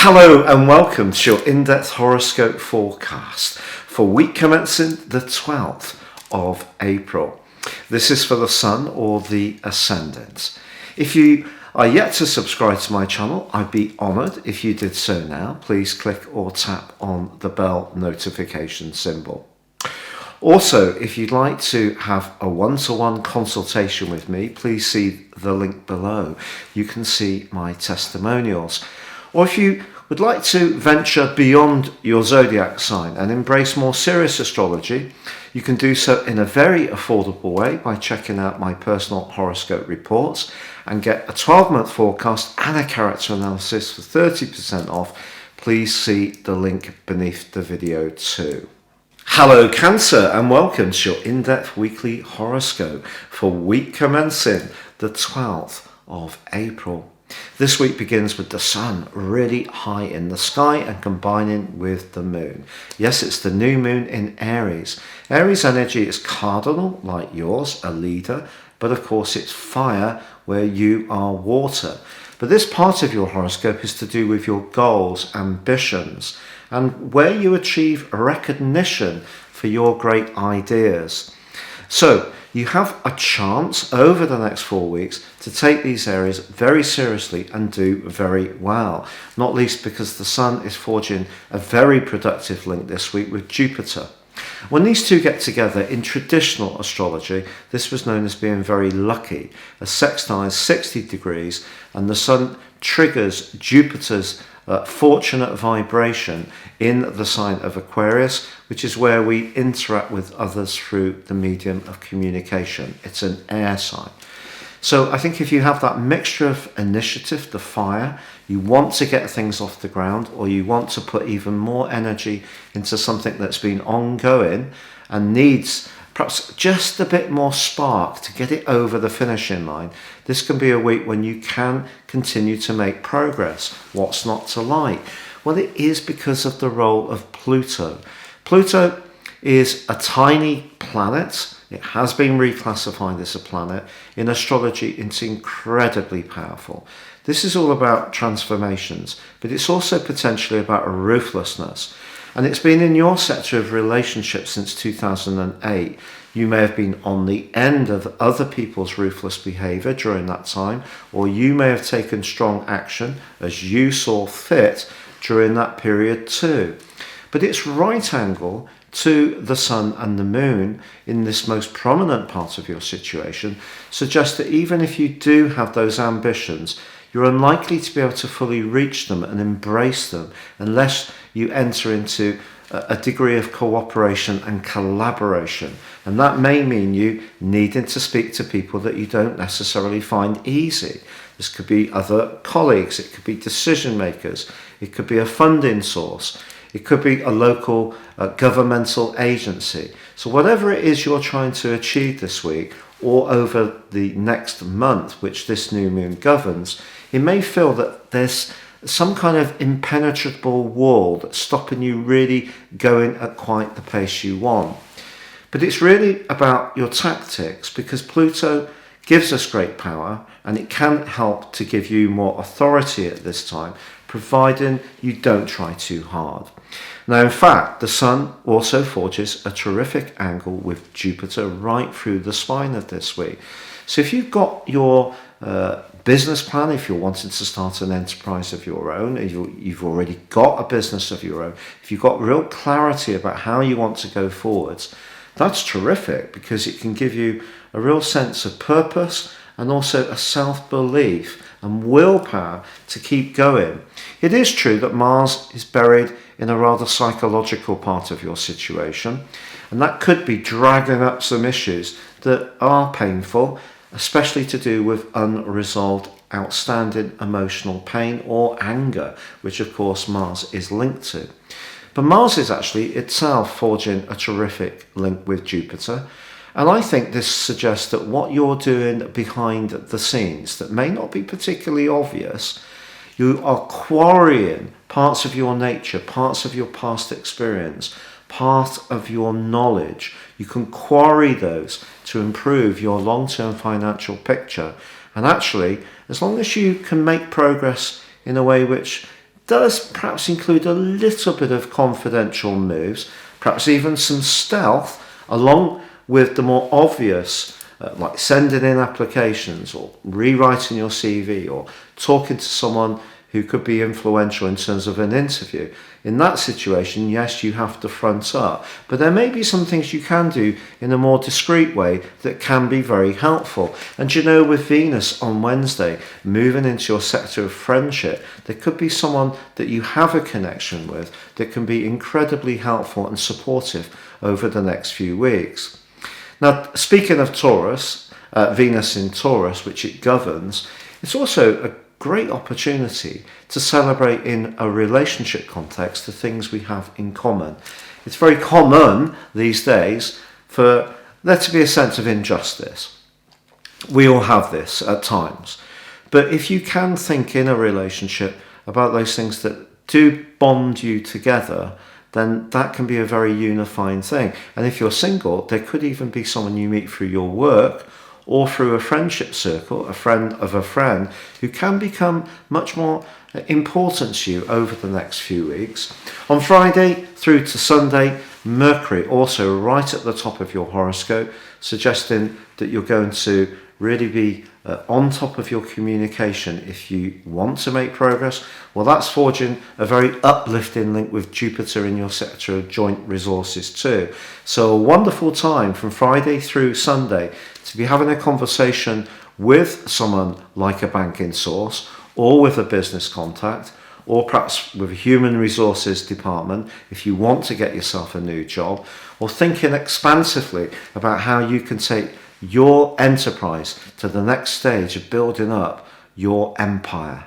Hello and welcome to your in-depth horoscope forecast for week commencing the 12th of April. This is for the Sun or the Ascendant. If you are yet to subscribe to my channel, I'd be honoured if you did so now. Please click or tap on the bell notification symbol. Also, if you'd like to have a one-to-one consultation with me, please see the link below. You can see my testimonials. Or if you would like to venture beyond your zodiac sign and embrace more serious astrology, you can do so in a very affordable way by checking out my personal horoscope reports and get a 12-month forecast and a character analysis for 30% off. Please see the link beneath the video too. Hello Cancer and welcome to your in-depth weekly horoscope for week commencing the 12th of April. This week begins with the Sun really high in the sky and combining with the Moon. Yes, it's the new Moon in Aries. Aries energy is cardinal, like yours, a leader, but of course it's fire where you are water. But this part of your horoscope is to do with your goals, ambitions, and where you achieve recognition for your great ideas. So you have a chance over the next 4 weeks to take these areas very seriously and do very well. Not least because the Sun is forging a very productive link this week with Jupiter. When these two get together in traditional astrology, this was known as being very lucky. A sextile is 60 degrees and the Sun triggers Jupiter's fortunate vibration in the sign of Aquarius, which is where we interact with others through the medium of communication. It's an air sign. So I think if you have that mixture of initiative, the fire, you want to get things off the ground, or you want to put even more energy into something that's been ongoing and needs perhaps just a bit more spark to get it over the finishing line, this can be a week when you can continue to make progress. What's not to like? Well, it is because of the role of Pluto. Pluto is a tiny planet. It has been reclassified as a planet. In astrology, it's incredibly powerful. This is all about transformations, but it's also potentially about ruthlessness. And it's been in your sector of relationships since 2008. You may have been on the end of other people's ruthless behavior during that time, or you may have taken strong action as you saw fit during that period too. But its right angle to the Sun and the Moon in this most prominent part of your situation suggests that even if you do have those ambitions, you're unlikely to be able to fully reach them and embrace them unless you enter into a degree of cooperation and collaboration. And that may mean you needing to speak to people that you don't necessarily find easy. This could be other colleagues, it could be decision makers, it could be a funding source, it could be a local governmental agency. So whatever it is you're trying to achieve this week or over the next month, which this new moon governs, it may feel that there's some kind of impenetrable wall that's stopping you really going at quite the pace you want. But it's really about your tactics, because Pluto gives us great power and it can help to give you more authority at this time, providing you don't try too hard. Now, in fact, the Sun also forges a terrific angle with Jupiter right through the spine of this week. So if you've got your business plan, if you're wanting to start an enterprise of your own, if you've already got a business of your own, if you've got real clarity about how you want to go forwards, that's terrific, because it can give you a real sense of purpose and also a self-belief and willpower to keep going. It is true that Mars is buried in a rather psychological part of your situation, and that could be dragging up some issues that are painful, especially to do with unresolved, outstanding emotional pain or anger, which of course Mars is linked to. But Mars is actually itself forging a terrific link with Jupiter. And I think this suggests that what you're doing behind the scenes that may not be particularly obvious, you are quarrying parts of your nature, parts of your past experience, part of your knowledge. You can quarry those to improve your long-term financial picture. And actually, as long as you can make progress in a way which does perhaps include a little bit of confidential moves, perhaps even some stealth, along with the more obvious, like sending in applications or rewriting your CV or talking to someone who could be influential in terms of an interview. In that situation, yes, you have to front up, but there may be some things you can do in a more discreet way that can be very helpful. And you know, with Venus on Wednesday moving into your sector of friendship, there could be someone that you have a connection with that can be incredibly helpful and supportive over the next few weeks. Now, speaking of Taurus, Venus in Taurus, which it governs, it's also a great opportunity to celebrate in a relationship context the things we have in common. It's very common these days for there to be a sense of injustice. We all have this at times. But if you can think in a relationship about those things that do bond you together, then that can be a very unifying thing. And if you're single, there could even be someone you meet through your work or through a friendship circle, a friend of a friend, who can become much more important to you over the next few weeks. On Friday through to Sunday, Mercury also right at the top of your horoscope, suggesting that you're going to really be on top of your communication if you want to make progress. Well, that's forging a very uplifting link with Jupiter in your sector of joint resources too. So a wonderful time from Friday through Sunday to be having a conversation with someone like a banking source or with a business contact, or perhaps with a human resources department if you want to get yourself a new job, or thinking expansively about how you can take your enterprise to the next stage of building up your empire.